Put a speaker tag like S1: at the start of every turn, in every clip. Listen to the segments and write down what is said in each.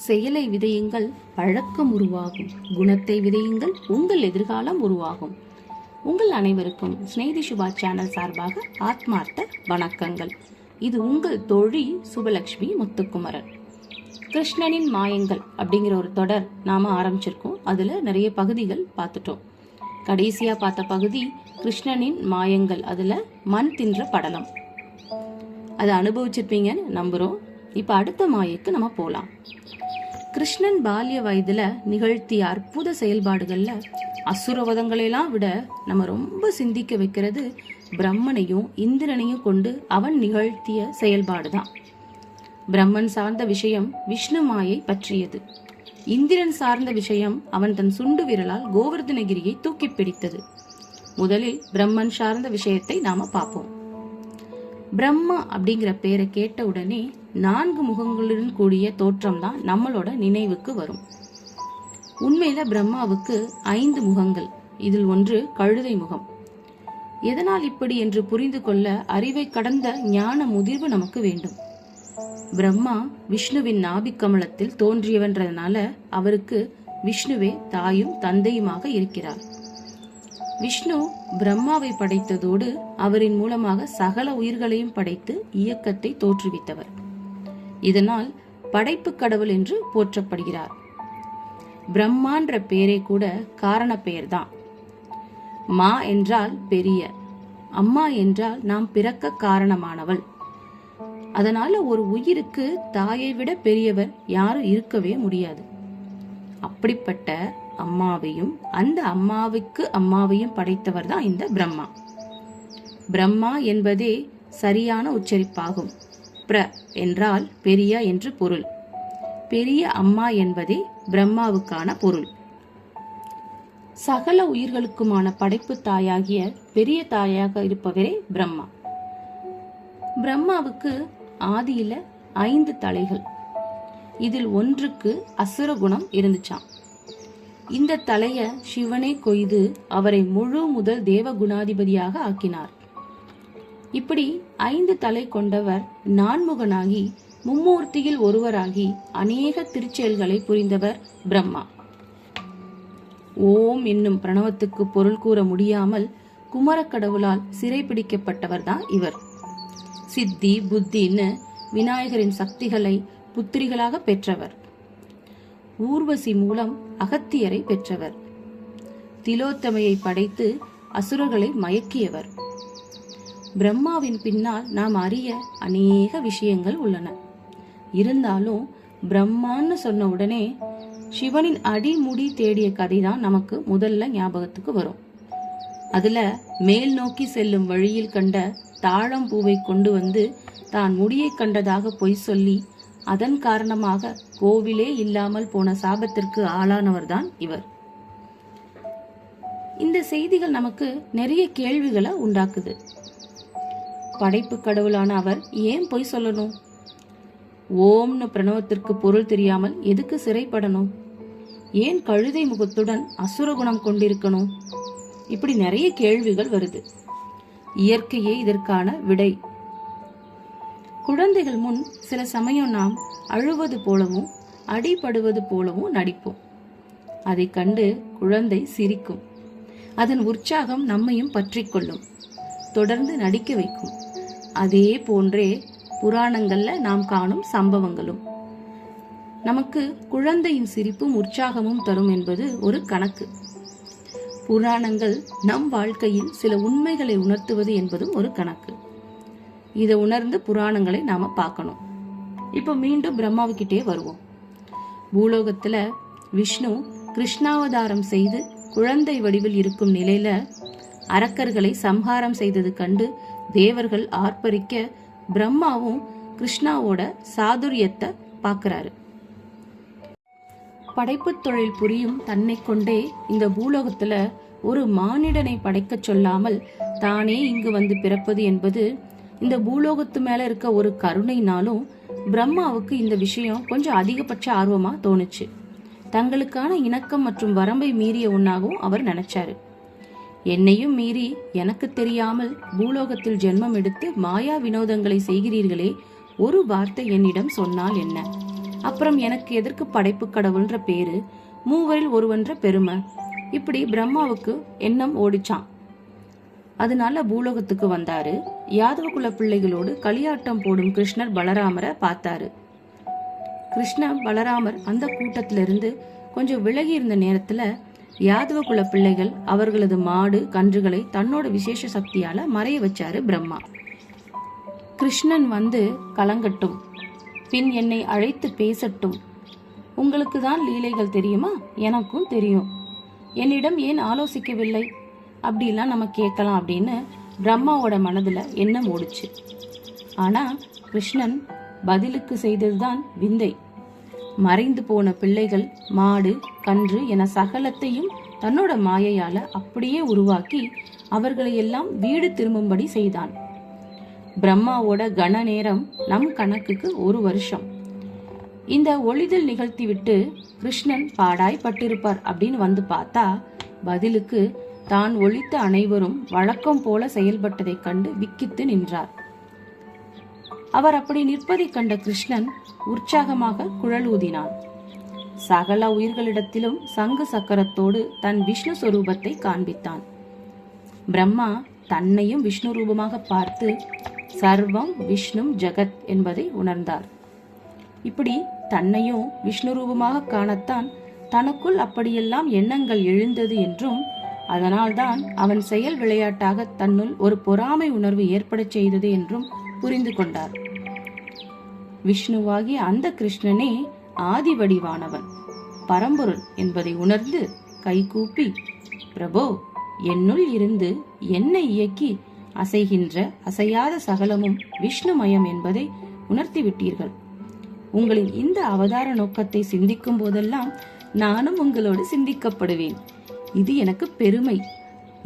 S1: செயலை விதையுங்கள், பழக்கம் உருவாகும். குணத்தை விதையுங்கள், உங்கள் எதிர்காலம் உருவாகும். உங்கள் அனைவருக்கும் ஸ்நேதி சுபா சேனல் சார்பாக ஆத்மார்த்த வணக்கங்கள். இது உங்கள் தோழி சுபலட்சுமி முத்துக்குமரன். கிருஷ்ணனின் மாயங்கள் அப்படிங்கிற ஒரு தொடர் நாம ஆரம்பிச்சிருக்கோம். அதுல நிறைய பகுதிகள் பார்த்துட்டோம். கடைசியா பார்த்த பகுதி கிருஷ்ணனின் மாயங்கள். அதுல மண் தின்ற படலம். அதை அனுபவிச்சிருப்பீங்கன்னு நம்புறோம். இப்ப அடுத்த மாயைக்கு நம்ம போலாம். கிருஷ்ணன் பால்ய வயதுல நிகழ்த்திய அற்புத செயல்பாடுகள்ல அசுரவதங்களெல்லாம் விட நம்ம ரொம்ப சிந்திக்க வைக்கிறது பிரம்மனையும் இந்திரனையும் கொண்டு அவன் நிகழ்த்திய செயல்பாடுதான். பிரம்மன் சார்ந்த விஷயம் விஷ்ணு மாயை பற்றியது. இந்திரன் சார்ந்த விஷயம் அவன் தன் சுண்டு விரலால் கோவர்தனகிரியை தூக்கி பிடித்தது. முதலில் பிரம்மன் சார்ந்த விஷயத்தை நாம பார்ப்போம். பிரம்மா அப்படிங்கிற பேரை கேட்ட உடனே 4 முகங்களுடன் கூடிய தோற்றம் தான் நம்மளோட நினைவுக்கு வரும். உண்மையில பிரம்மாவுக்கு 5 முகங்கள். இதில் ஒன்று கழுதை முகம். எதனால் இப்படி என்று புரிந்து கொள்ள அறிவை கடந்த ஞான முதிர்வு நமக்கு வேண்டும். பிரம்மா விஷ்ணுவின் நாபிக்கமலத்தில் தோன்றியவன்றதுனால அவருக்கு விஷ்ணுவே தாயும் தந்தையுமாக இருக்கிறார். விஷ்ணு பிரம்மாவை படைத்ததோடு அவரின் மூலமாக சகல உயிர்களையும் படைத்து இயக்கத்தை தோற்றுவித்தவர். இதனால் படைப்பு கடவுள் என்று போற்றப்படுகிறார். பிரம்மான்ற பெயரே கூட காரண பெயர்தான். மா என்றால் பெரிய, அம்மா என்றால் நாம் பிறக்க காரணமானவள். அதனால ஒரு உயிருக்கு தாயை விட பெரியவர் யாரும் இருக்கவே முடியாது. அப்படிப்பட்ட அம்மாவையும் அந்த அம்மாவுக்கு அம்மாவையும் படைத்தவர் தான் இந்த பிரம்மா. பிரம்மா என்பதே சரியான உச்சரிப்பாகும். பிர என்றால் பெரிய என்று பொருள். பெரிய அம்மா என்பதே பிரம்மாவுக்கான பொருள். சகல உயிர்களுக்குமான படைப்பு தாயாகிய பெரிய தாயாக இருப்பவரே பிரம்மா. பிரம்மாவுக்கு ஆதியில 5 தலைகள். இதில் ஒன்றுக்கு அசுர குணம் இருந்துச்சாம். இந்த தலைய சிவனே கொய்து அவரை முழு முதல் தேவ குணாதிபதியாக ஆக்கினார். இப்படி 5 தலை கொண்டவர் நான்முகனாகி மும்மூர்த்தியில் ஒருவராகி அநேக திருச்செயல்களை புரிந்தவர் பிரம்மா. ஓம் என்னும் பிரணவத்துக்கு பொருள் கூற முடியாமல் குமரக்கடவுளால் சிறைப்பிடிக்கப்பட்டவர் தான் இவர். சித்தி புத்தின்னு விநாயகரின் சக்திகளை புத்திரிகளாக பெற்றவர். ஊர்வசி மூலம் அகத்தியரை பெற்றவர். திலோத்தமையை படைத்து அசுரர்களை மயக்கியவர். பிரம்மாவின் பின்னால் நாம் அறிய அநேக விஷயங்கள் உள்ளன. இருந்தாலும் பிரம்மான்னு சொன்ன உடனே சிவனின் அடிமுடி தேடிய கதைதான் நமக்கு முதல்ல ஞாபகத்துக்கு வரும். அதுல மேல் நோக்கி செல்லும் வழியில் கண்ட தாழம்பூவை கொண்டு வந்து தான் முடியை கண்டதாக பொய் சொல்லி அதன் காரணமாக கோவிலே இல்லாமல் போன சாபத்திற்கு ஆளானவர்தான் இவர். இந்த செய்திகள் நமக்கு நிறைய கேள்விகளை உண்டாக்குது. படைப்பு கடவுளான அவர் ஏன் பொய் சொல்லணும்? ஓம்னு பிரணவத்திற்கு பொருள் தெரியாமல் எதுக்கு சிறைப்படணும்? ஏன் கழுதை முகத்துடன் அசுரகுணம் கொண்டிருக்கணும்? இப்படி நிறைய கேள்விகள் வருது. இயற்கையே இதற்கான விடை. குழந்தைகள் முன் சில சமயம் நாம் அழுவது போலவும் அடிபடுவது போலவும் நடிப்போம். அதை கண்டு குழந்தை சிரிக்கும். அதன் உற்சாகம் நம்மையும் பற்றி கொள்ளும், தொடர்ந்து நடிக்க வைக்கும். அதே போன்றே புராணங்கள்ல நாம் காணும் சம்பவங்களும் நமக்கு குழந்தையின் சிரிப்பும் உற்சாகமும் தரும் என்பது ஒரு கணக்கு. புராணங்கள் நம் வாழ்க்கையில் சில உண்மைகளை உணர்த்துவது என்பதும் ஒரு கணக்கு. இதை உணர்ந்து புராணங்களை நாம பார்க்கணும். இப்ப மீண்டும் பிரம்மாவுக்கிட்டே வருவோம். பூலோகத்துல விஷ்ணு கிருஷ்ணாவதாரம் செய்து குழந்தை வடிவில் இருக்கும் நிலையில அரக்கர்களை சம்ஹாரம் செய்தது கண்டு தேவர்கள் ஆர்ப்பரிக்க பிரம்மாவும் கிருஷ்ணாவோட சாதுரியத்தை பார்க்கிறாரு. படைப்பு தொழில் புரியும் தன்னை கொண்டே இந்த பூலோகத்துல ஒரு மானிடனை படைக்க சொல்லாமல் தானே இங்கு வந்து பிறப்பது என்பது இந்த பூலோகத்து மேல இருக்க ஒரு கருணைனாலும் பிரம்மாவுக்கு இந்த விஷயம் கொஞ்சம் அதிகபட்ச ஆர்வமா தோணுச்சு. தங்களுக்கான இணக்கம் மற்றும் வரம்பை மீறிய ஒன்னாகவும் அவர் நினைச்சாரு. என்னையும் மீறி எனக்கு தெரியாமல் பூலோகத்தில் ஜென்மம் எடுத்து மாயா வினோதங்களை செய்கிறீர்களே, ஒரு வார்த்தை என்னிடம் சொன்னால் என்ன? அப்புறம் எனக்கு எதற்கு படைப்பு கடவுள்ன்ற பேரு, மூவரில் ஒருவன்ற பெருமை, இப்படி பிரம்மாவுக்கு எண்ணம் ஓடிச்சான். அதனால பூலோகத்துக்கு வந்தாரு. யாதவ குல பிள்ளைகளோடு களியாட்டம் போடும் கிருஷ்ணர் பலராமரை பார்த்தாரு. கிருஷ்ண பலராமர் அந்த கூட்டத்திலிருந்து கொஞ்சம் விலகி இருந்த நேரத்துல யாதவ குல பிள்ளைகள் அவர்களது மாடு கன்றுகளை தன்னோட விசேஷ சக்தியால மறைய வச்சாரு பிரம்மா. கிருஷ்ணன் வந்து கலங்கட்டும், பின் என்னை அழைத்து பேசட்டும். உங்களுக்கு தான் லீலைகள் தெரியுமா? எனக்கும் தெரியும். என்னிடம் ஏன் ஆலோசிக்கவில்லை அப்படிலாம் நம்ம கேட்கலாம் அப்படின்னு பிரம்மாவோட மனதுல எண்ணம் ஓடுச்சு. ஆனா கிருஷ்ணன் பதிலுக்கு செய்ததுதான் விந்தை. மறைந்து போன பிள்ளைகள், மாடு, கன்று என சகலத்தையும் தன்னோட மாயையால அப்படியே உருவாக்கி அவர்களை எல்லாம் வீடு திரும்பும்படி செய்தான். பிரம்மாவோட கன நேரம் நம் கணக்குக்கு 1 வருஷம். இந்த ஒளிதல் நிகழ்த்தி விட்டு கிருஷ்ணன் பாடாய் பட்டிருப்பார் அப்படின்னு வந்து பார்த்தா பதிலுக்கு தான் ஒழித்த அனைவரும் வழக்கம் போல செயல்பட்டதை கண்டு விக்கித்து நின்றார். அவர் அப்படி நிற்பதை கண்ட கிருஷ்ணன் உற்சாகமாக குழல் ஊதினான். சகல உயிர்களிடத்திலும் சங்கு சக்கரத்தோடு தன் விஷ்ணு சொரூபத்தை காண்பித்தான். பிரம்மா தன்னையும் விஷ்ணு ரூபமாக பார்த்து சர்வம் விஷ்ணு ஜகத் என்பதை உணர்ந்தார். இப்படி தன்னையும் விஷ்ணு ரூபமாக காணத்தான் தனக்குள் அப்படியெல்லாம் எண்ணங்கள் எழுந்தது என்றும், அதனால்தான் அவன் செயல் விளையாட்டாக தன்னுள் ஒரு பொறாமை உணர்வு ஏற்பட செய்தது என்றும் புரிந்து கொண்டார். விஷ்ணுவாகிய அந்த கிருஷ்ணனே ஆதி வடிவானவன், பரம்பொருள் என்பதை உணர்ந்து கைகூப்பி, பிரபோ, என்னுள் இருந்து என்னை இயக்கி அசைகின்ற அசையாத சகலமும் விஷ்ணுமயம் என்பதை உணர்த்திவிட்டீர்கள். உங்களின் இந்த அவதார நோக்கத்தை சிந்திக்கும் போதெல்லாம் நானும் உங்களோடு சிந்திக்கப்படுவேன். இது எனக்கு பெருமை.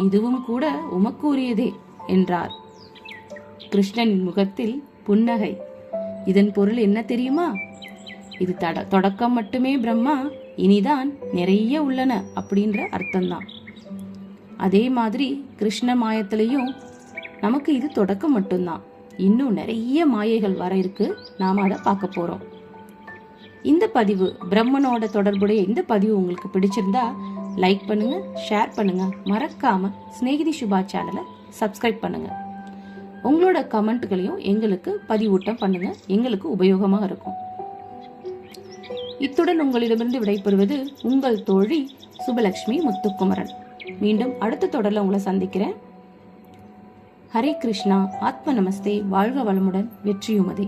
S1: இதுவும் கூட உமக்குரியதே என்றார். கிருஷ்ணனின் முகத்தில் புன்னகை. இதன் பொருள் என்ன தெரியுமா? இது தொடக்கம் மட்டுமே பிரம்மா, இனிதான் நிறைய உள்ளன அப்படின்ற அர்த்தம்தான். அதே மாதிரி கிருஷ்ண மாயத்திலையும் நமக்கு இது தொடக்கம் மட்டும்தான். இன்னும் நிறைய மாயைகள் வர இருக்கு. நாம அதை பார்க்க போறோம். இந்த பதிவு, பிரம்மனோட தொடர்புடைய இந்த பதிவு உங்களுக்கு பிடிச்சிருந்தா லைக் பண்ணுங்க, ஷேர் பண்ணுங்க, மறக்காம ஸ்நேகிதி சுபா சேனலை சப்ஸ்கிரைப் பண்ணுங்க. உங்களோட கமெண்ட்களையும் எங்களுக்கு பதிவூட்டம் பண்ணுங்க, எங்களுக்கு உபயோகமாக இருக்கும். இத்துடன் உங்களிடமிருந்து விடைபெறுவது உங்கள் தோழி சுபலட்சுமி முத்துக்குமரன். மீண்டும் அடுத்த தொடர்ல உங்களை சந்திக்கிறேன். ஹரே கிருஷ்ணா, ஆத்ம நமஸ்தே, வாழ்க வளமுடன், வெற்றியுமதே.